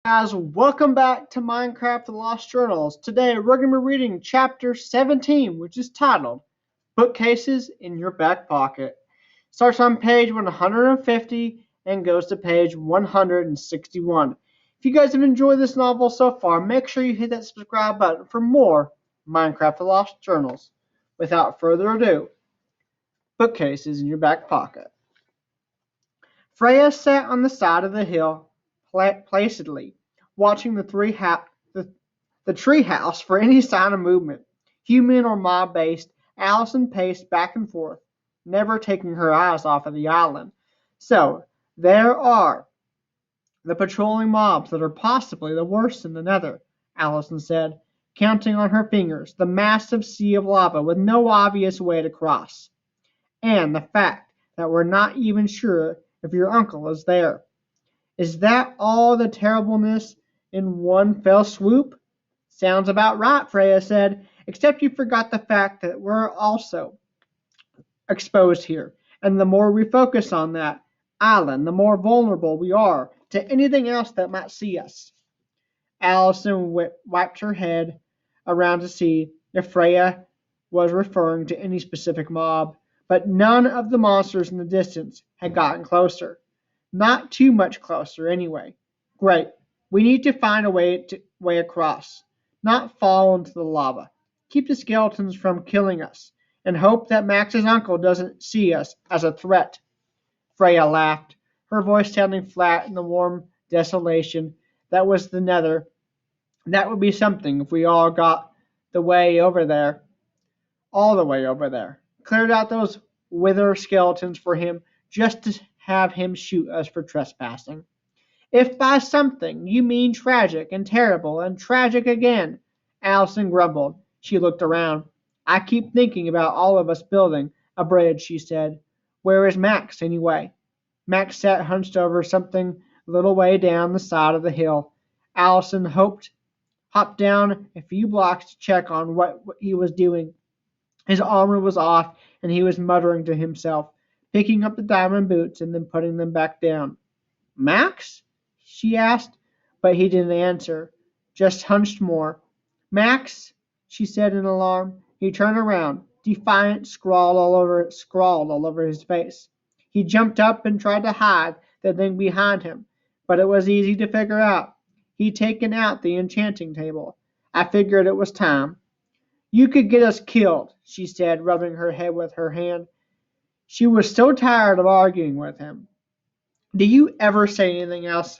Guys, welcome back to Minecraft The Lost Journals. Today we're going to be reading chapter 17, which is titled Bookcases in Your Back Pocket. Starts on page 150 and goes to page 161. If you guys have enjoyed this novel so far, make sure you hit that subscribe button for more Minecraft The Lost Journals. Without further ado, Bookcases in Your Back Pocket. Freya sat on the side of the hill placidly, watching the tree house for any sign of movement. Human or mob-based, Allison paced back and forth, never taking her eyes off of the island. So, there are the patrolling mobs that are possibly the worst in the Nether, Allison said, counting on her fingers the massive sea of lava with no obvious way to cross. And the fact that we're not even sure if your uncle is there. Is that all the terribleness in one fell swoop? Sounds about right, Freya said, except you forgot the fact that we're also exposed here. And the more we focus on that island, the more vulnerable we are to anything else that might see us. Allison wiped her head around to see if Freya was referring to any specific mob, but none of the monsters in the distance had gotten closer. Not too much closer, anyway. Great. We need to find a way across. Not fall into the lava. Keep the skeletons from killing us, and hope that Max's uncle doesn't see us as a threat. Freya laughed, her voice sounding flat in the warm desolation that was the Nether. That would be something if we all got the way over there. All the way over there. Cleared out those wither skeletons for him just to have him shoot us for trespassing. If by something you mean tragic and terrible and tragic again, Allison grumbled. She looked around. I keep thinking about all of us building a bridge, she said. Where is Max, anyway? Max sat hunched over something a little way down the side of the hill. Allison hopped down a few blocks to check on what he was doing. His armor was off, and he was muttering to himself, picking up the diamond boots and then putting them back down. Max? She asked, but he didn't answer, just hunched more. Max? She said in alarm. He turned around, defiant scrawled all over his face. He jumped up and tried to hide the thing behind him, but it was easy to figure out. He'd taken out the enchanting table. I figured it was time. You could get us killed, she said, rubbing her head with her hand. She was so tired of arguing with him. Do you ever say anything else?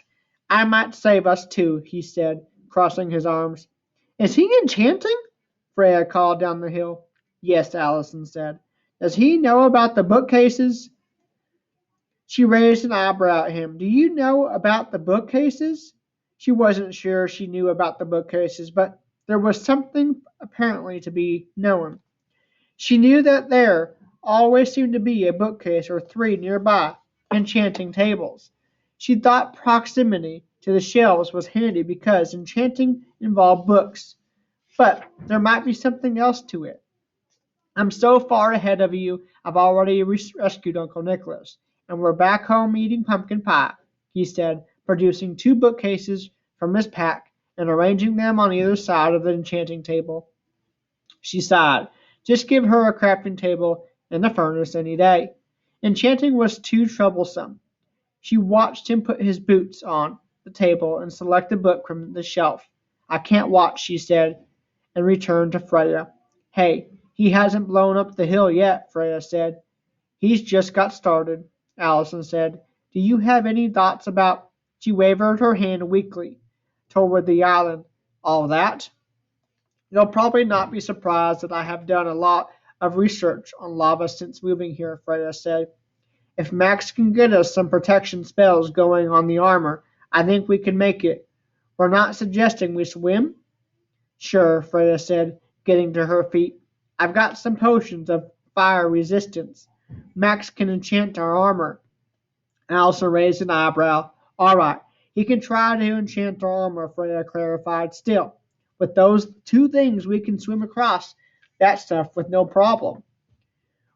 I might save us too, he said, crossing his arms. Is he enchanting? Freya called down the hill. Yes, Allison said. Does he know about the bookcases? She raised an eyebrow at him. Do you know about the bookcases? She wasn't sure she knew about the bookcases, but there was something apparently to be known. She knew that there always seemed to be a bookcase or three nearby, enchanting tables. She thought proximity to the shelves was handy because enchanting involved books, but there might be something else to it. I'm so far ahead of you, I've already rescued Uncle Nicholas, and we're back home eating pumpkin pie, he said, producing two bookcases from his pack and arranging them on either side of the enchanting table. She sighed. Just give her a crafting table and a furnace any day. Enchanting was too troublesome. She watched him put his boots on the table and select a book from the shelf. I can't watch, she said, and returned to Freya. Hey, he hasn't blown up the hill yet, Freya said. He's just got started, Allison said. Do you have any thoughts about... She waved her hand weakly toward the island. All that? You'll probably not be surprised that I have done a lot of research on lava since moving here, Freya said. If Max can get us some protection spells going on the armor, I think we can make it. We're not suggesting we swim? Sure, Freya said, getting to her feet. I've got some potions of fire resistance. Max can enchant our armor. Elsa raised an eyebrow. All right, he can try to enchant our armor, Freya clarified. Still, with those two things we can swim across that stuff with no problem.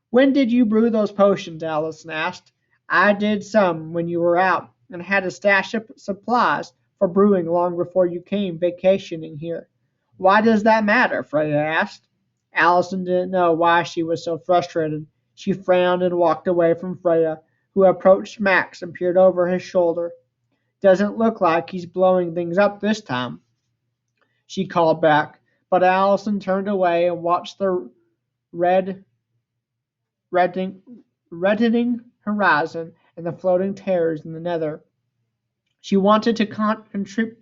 When did you brew those potions? Allison asked. I did some when you were out, and had a stash of supplies for brewing long before you came vacationing here. Why does that matter? Freya asked. Allison didn't know why she was so frustrated. She frowned and walked away from Freya, who approached Max and peered over his shoulder. Doesn't look like he's blowing things up this time, she called back, but Allison turned away and watched the red, reddening, reddening horizon and the floating terrors in the nether. She wanted to contribute.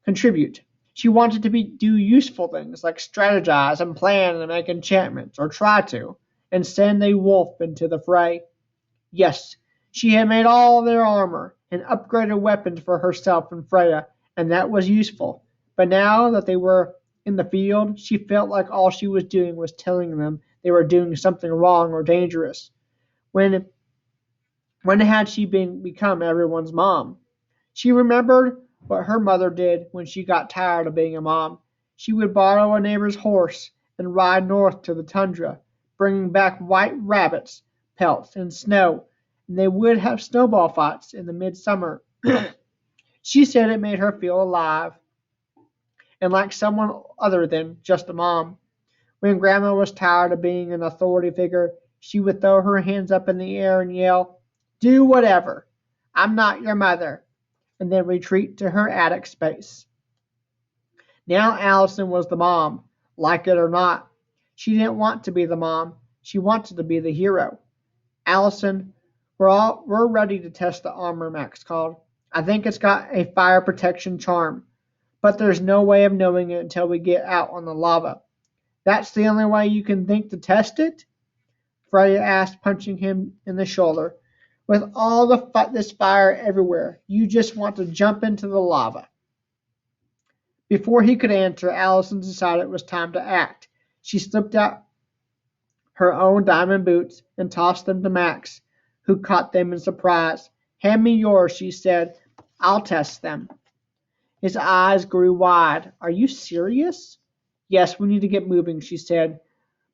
Contribute. She wanted to do useful things like strategize and plan and make enchantments, or try to, and send a wolf into the fray. Yes, she had made all their armor and upgraded weapons for herself and Freya, and that was useful. But now that they were in the field, she felt like all she was doing was telling them they were doing something wrong or dangerous. When when had she become everyone's mom? She remembered what her mother did when she got tired of being a mom. She would borrow a neighbor's horse and ride north to the tundra, bringing back white rabbits' pelts and snow, and they would have snowball fights in the midsummer. She said it made her feel alive and like someone other than just a mom. When Grandma was tired of being an authority figure, she would throw her hands up in the air and yell, "Do whatever. I'm not your mother," and then retreat to her attic space. Now Allison was the mom, like it or not. She didn't want to be the mom. She wanted to be the hero. Allison, we're ready to test the armor, Max called. I think it's got a fire protection charm, but there's no way of knowing it until we get out on the lava. That's the only way you can think to test it? Freya asked, punching him in the shoulder. With all this fire everywhere, you just want to jump into the lava. Before he could answer, Allison decided it was time to act. She slipped out her own diamond boots and tossed them to Max, who caught them in surprise. Hand me yours, she said. I'll test them. His eyes grew wide. Are you serious? Yes, we need to get moving, she said,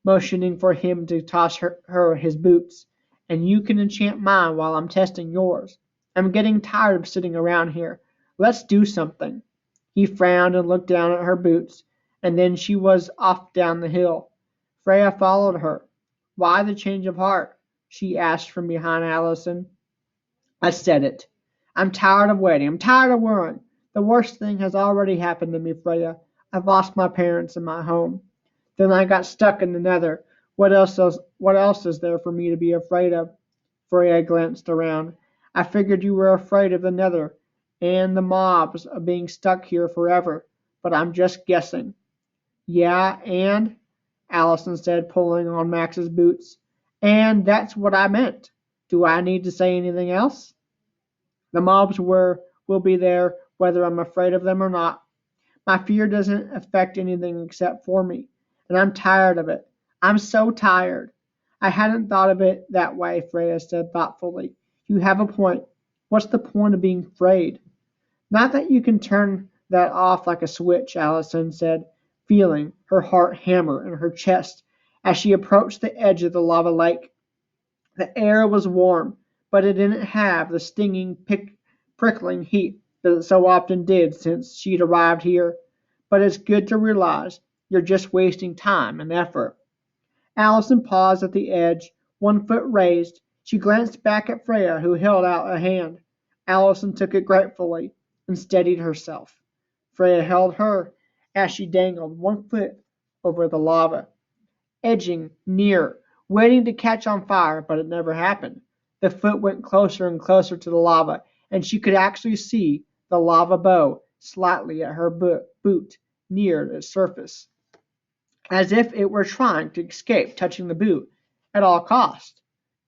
motioning for him to toss her his boots. And you can enchant mine while I'm testing yours. I'm getting tired of sitting around here. Let's do something. He frowned and looked down at her boots, and then she was off down the hill. Freya followed her. Why the change of heart? She asked from behind Allison. I said it. I'm tired of waiting. I'm tired of worrying. The worst thing has already happened to me, Freya. I've lost my parents and my home. Then I got stuck in the nether. What else is there for me to be afraid of? Freya glanced around. I figured you were afraid of the nether and the mobs of being stuck here forever, but I'm just guessing. Yeah, and Allison said, pulling on Max's boots. And that's what I meant. Do I need to say anything else? The will be there whether I'm afraid of them or not. My fear doesn't affect anything except for me, and I'm tired of it. I'm so tired. I hadn't thought of it that way, Freya said thoughtfully. You have a point. What's the point of being afraid? Not that you can turn that off like a switch, Allison said, feeling her heart hammer in her chest as she approached the edge of the lava lake. The air was warm, but it didn't have the stinging, prickling heat that it so often did since she'd arrived here. But it's good to realize you're just wasting time and effort. Allison paused at the edge, one foot raised. She glanced back at Freya, who held out a hand. Allison took it gratefully and steadied herself. Freya held her as she dangled one foot over the lava, edging nearer, waiting to catch on fire, but it never happened. The foot went closer and closer to the lava, and she could actually see the lava bow slightly at her boot near its surface, as if it were trying to escape touching the boot at all costs.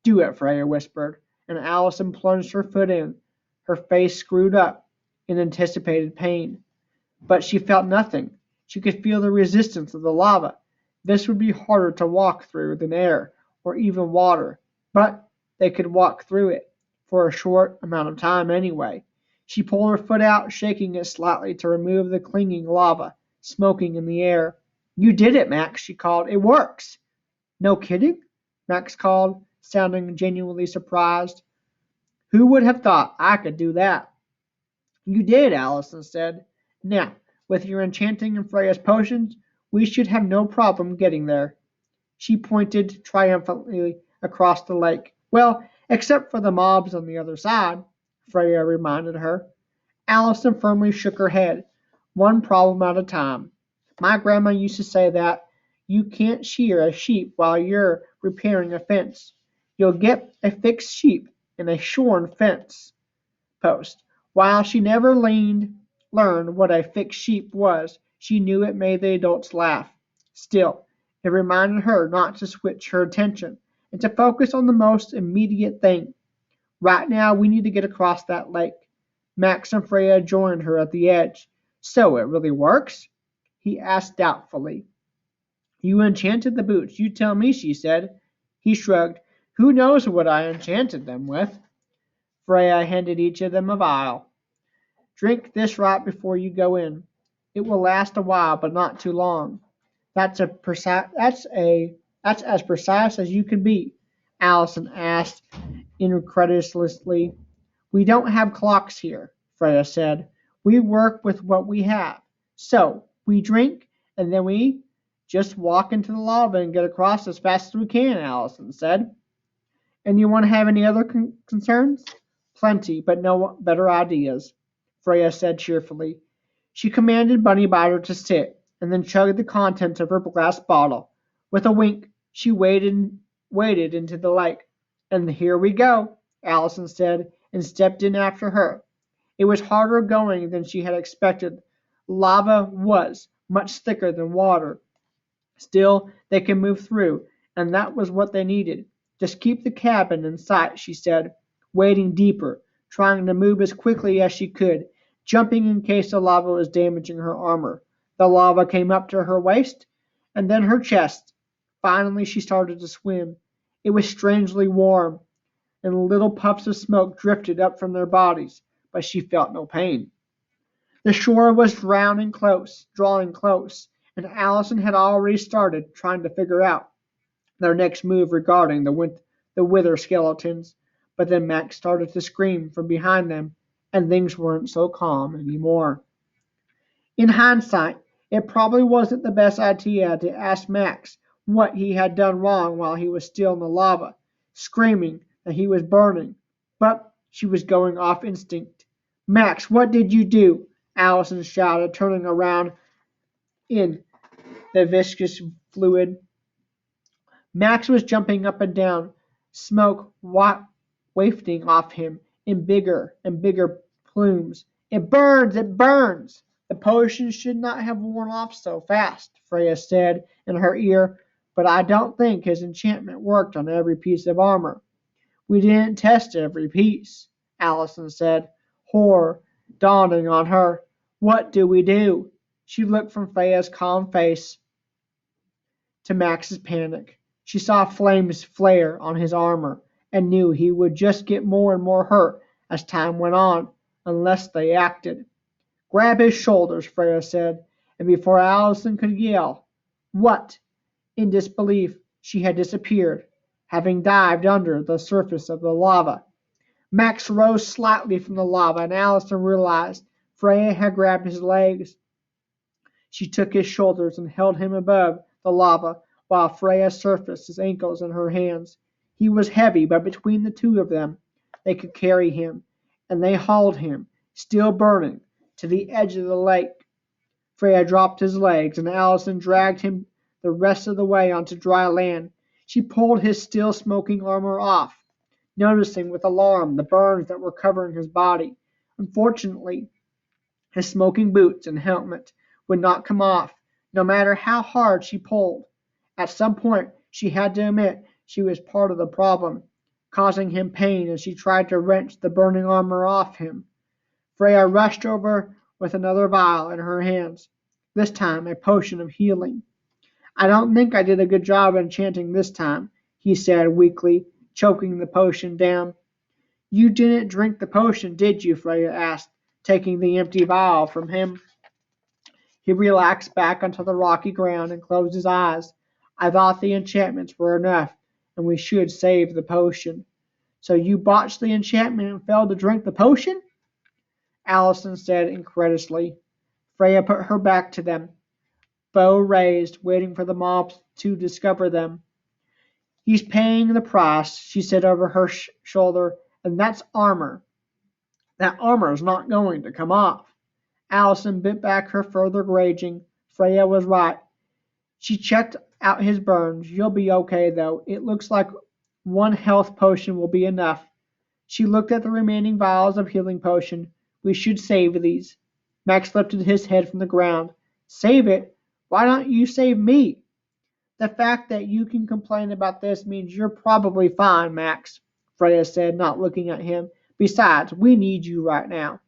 Do it, Freya whispered, and Allison plunged her foot in, her face screwed up in anticipated pain. But she felt nothing. She could feel the resistance of the lava. This would be harder to walk through than air, or even water, but they could walk through it, for a short amount of time anyway. She pulled her foot out, shaking it slightly to remove the clinging lava, smoking in the air. You did it, Max, she called. It works. No kidding? Max called, sounding genuinely surprised. Who would have thought I could do that? You did, Allison said. Now, with your enchanting and Freya's potions, we should have no problem getting there. She pointed triumphantly across the lake. Well, except for the mobs on the other side, Freya reminded her. Allison firmly shook her head. One problem at a time. My grandma used to say that you can't shear a sheep while you're repairing a fence. You'll get a fixed sheep in a shorn fence post. While she never learned what a fixed sheep was, she knew it made the adults laugh. Still, it reminded her not to switch her attention and to focus on the most immediate thing. Right now, we need to get across that lake. Max and Freya joined her at the edge. So it really works? He asked doubtfully. You enchanted the boots, you tell me, she said. He shrugged. Who knows what I enchanted them with? Freya handed each of them a vial. Drink this right before you go in. It will last a while, but not too long. That's as precise as you can be, Allison asked incredulously. We don't have clocks here, Freya said. We work with what we have. So, we drink, and then we just walk into the lava and get across as fast as we can, Allison said. And you want to have any other concerns? Plenty, but no better ideas, Freya said cheerfully. She commanded Bunny Biter to sit, and then chugged the contents of her glass bottle. With a wink, she waded into the lake. And here we go, Allison said, and stepped in after her. It was harder going than she had expected. Lava was much thicker than water. Still, they could move through, and that was what they needed. Just keep the cabin in sight, she said, wading deeper, trying to move as quickly as she could, jumping in case the lava was damaging her armor. The lava came up to her waist, and then her chest. Finally, she started to swim. It was strangely warm, and little puffs of smoke drifted up from their bodies, but she felt no pain. The shore was drawing close, and Allison had already started trying to figure out their next move regarding the wither skeletons. But then Max started to scream from behind them, and things weren't so calm anymore. In hindsight, it probably wasn't the best idea to ask Max what he had done wrong while he was still in the lava, screaming that he was burning. But she was going off instinct. Max, what did you do? Allison shouted, turning around in the viscous fluid. Max was jumping up and down, smoke wafting off him in bigger and bigger plumes. It burns! It burns! The potion should not have worn off so fast, Freya said in her ear, but I don't think his enchantment worked on every piece of armor. We didn't test every piece, Allison said, horror dawning on her. What do we do? She looked from Freya's calm face to Max's panic. She saw flames flare on his armor and knew he would just get more and more hurt as time went on, unless they acted. Grab his shoulders, Freya said, and before Allison could yell, "What?" in disbelief, she had disappeared, having dived under the surface of the lava. Max rose slightly from the lava, and Allison realized Freya had grabbed his legs. She took his shoulders and held him above the lava, while Freya surfaced his ankles in her hands. He was heavy, but between the two of them, they could carry him, and they hauled him, still burning, to the edge of the lake. Freya dropped his legs, and Allison dragged him the rest of the way onto dry land. She pulled his still smoking armor off, noticing with alarm the burns that were covering his body. Unfortunately, his smoking boots and helmet would not come off, no matter how hard she pulled. At some point, she had to admit she was part of the problem, causing him pain as she tried to wrench the burning armor off him. Freya rushed over with another vial in her hands, this time a potion of healing. I don't think I did a good job enchanting this time, he said weakly, choking the potion down. You didn't drink the potion, did you? Freya asked, taking the empty vial from him. He relaxed back onto the rocky ground and closed his eyes. I thought the enchantments were enough, and we should save the potion. So you botched the enchantment and failed to drink the potion? Allison said incredulously. Freya put her back to them, bow raised, waiting for the mobs to discover them. He's paying the price, she said over her shoulder, and that's armor. That armor is not going to come off. Allison bit back her further raging. Freya was right. She checked out his burns. You'll be okay, though. It looks like one health potion will be enough. She looked at the remaining vials of healing potion. We should save these. Max lifted his head from the ground. Save it? Why don't you save me? The fact that you can complain about this means you're probably fine, Max, Freya said, not looking at him. Besides, we need you right now.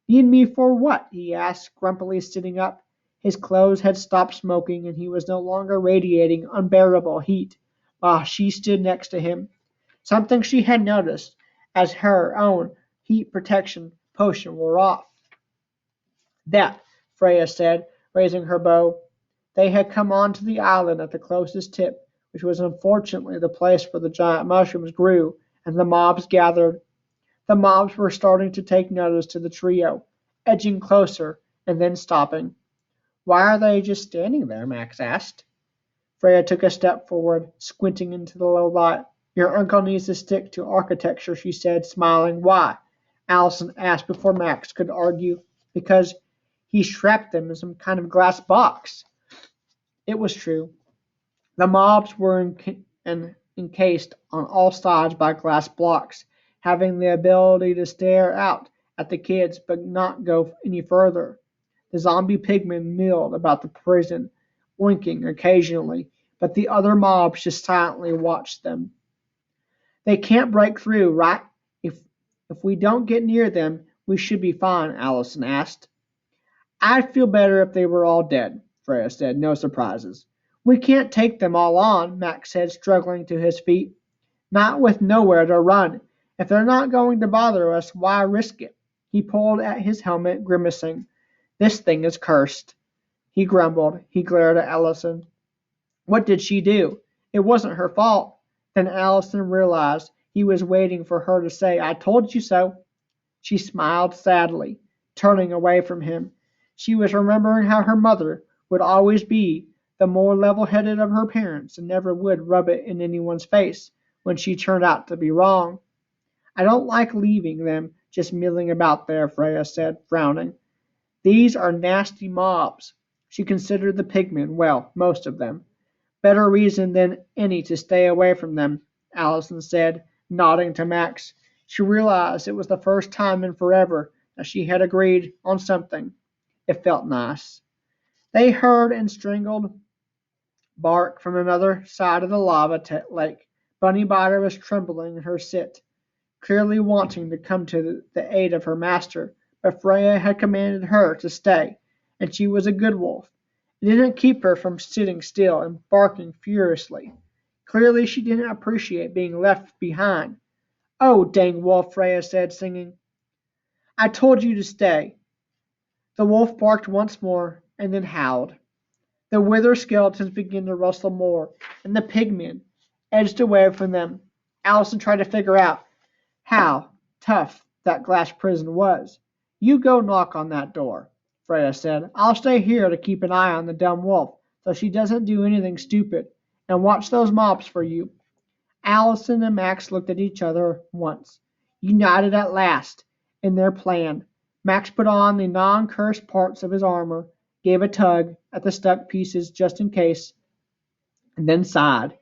Need me for what? He asked, grumpily sitting up. His clothes had stopped smoking, and he was no longer radiating unbearable heat, while she stood next to him. Something she had noticed as her own heat protection potion wore off. That, Freya said, raising her bow. They had come on to the island at the closest tip, which was unfortunately the place where the giant mushrooms grew, and the mobs gathered. The mobs were starting to take notice to the trio, edging closer and then stopping. Why are they just standing there? Max asked. Freya took a step forward, squinting into the low light. Your uncle needs to stick to architecture, she said, smiling. Why? Allison asked before Max could argue. Because he trapped them in some kind of glass box. It was true. The mobs were encased on all sides by glass blocks, having the ability to stare out at the kids but not go any further. The zombie pigmen milled about the prison, winking occasionally, but the other mobs just silently watched them. They can't break through, right? If we don't get near them, we should be fine, Allison asked. I'd feel better if they were all dead, Freya said, no surprises. We can't take them all on, Max said, struggling to his feet. Not with nowhere to run. If they're not going to bother us, why risk it? He pulled at his helmet, grimacing. This thing is cursed. He grumbled. He glared at Allison. What did she do? It wasn't her fault. Then Allison realized he was waiting for her to say, I told you so. She smiled sadly, turning away from him. She was remembering how her mother would always be the more level-headed of her parents and never would rub it in anyone's face when she turned out to be wrong. I don't like leaving them just milling about there, Freya said, frowning. These are nasty mobs. She considered the pigmen, well, most of them. Better reason than any to stay away from them, Allison said, nodding to Max. She realized it was the first time in forever that she had agreed on something. It felt nice. They heard and strangled bark from another side of the lava lake. Bunny Biter was trembling in her sit, clearly wanting to come to the aid of her master, but Freya had commanded her to stay, and she was a good wolf. It didn't keep her from sitting still and barking furiously. Clearly she didn't appreciate being left behind. Oh, dang wolf, Freya said, singing. I told you to stay. The wolf barked once more and then howled. The wither skeletons began to rustle more, and the pigmen edged away from them. Allison tried to figure out how tough that glass prison was. You go knock on that door, Freya said. I'll stay here to keep an eye on the dumb wolf so she doesn't do anything stupid, and watch those mobs for you. Allison and Max looked at each other once, united at last in their plan. Max put on the non-cursed parts of his armor, gave a tug at the stuck pieces just in case, and then sighed.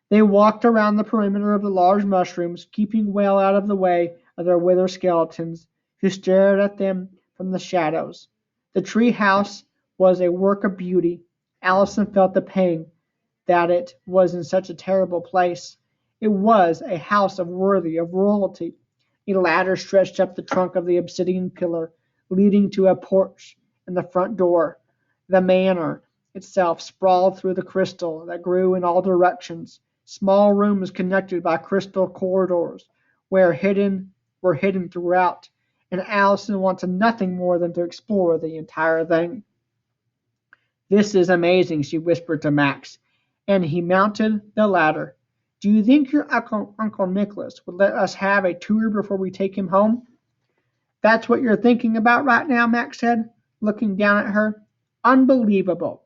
They walked around the perimeter of the large mushrooms, keeping well out of the way of their withered skeletons, who stared at them from the shadows. The tree house was a work of beauty. Allison felt the pain that it was in such a terrible place. It was a house worthy of royalty. A ladder stretched up the trunk of the obsidian pillar, leading to a porch and the front door. The manor itself sprawled through the crystal that grew in all directions. Small rooms connected by crystal corridors were hidden throughout, and Allison wanted nothing more than to explore the entire thing. This is amazing, she whispered to Max, and he mounted the ladder. Do you think your Uncle Nicholas would let us have a tour before we take him home? That's what you're thinking about right now, Max said, looking down at her. Unbelievable.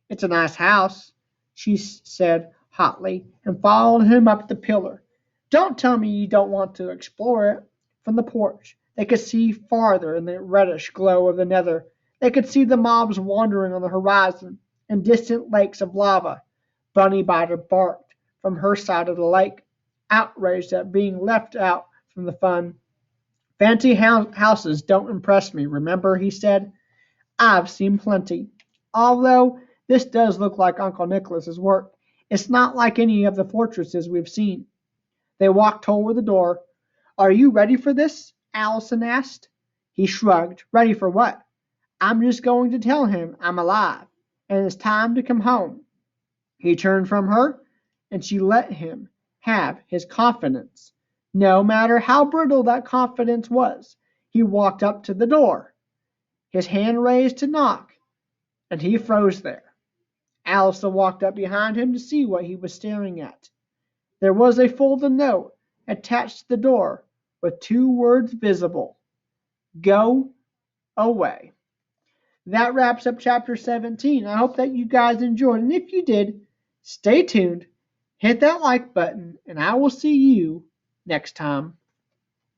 It's a nice house, she said hotly, and followed him up the pillar. Don't tell me you don't want to explore it. From the porch, they could see farther in the reddish glow of the nether. They could see the mobs wandering on the horizon and distant lakes of lava. Bunny Biter barked from her side of the lake, outraged at being left out from the fun. Fancy houses don't impress me, remember, he said. I've seen plenty. Although this does look like Uncle Nicholas's work, it's not like any of the fortresses we've seen. They walked toward the door. Are you ready for this? Allison asked. He shrugged. Ready for what? I'm just going to tell him I'm alive, and it's time to come home. He turned from her, and she let him have his confidence. No matter how brittle that confidence was, he walked up to the door, his hand raised to knock, and he froze there. Allison walked up behind him to see what he was staring at. There was a folded note attached to the door with two words visible: Go away. That wraps up chapter 17. I hope that you guys enjoyed. And if you did, stay tuned, hit that like button, and I will see you next time.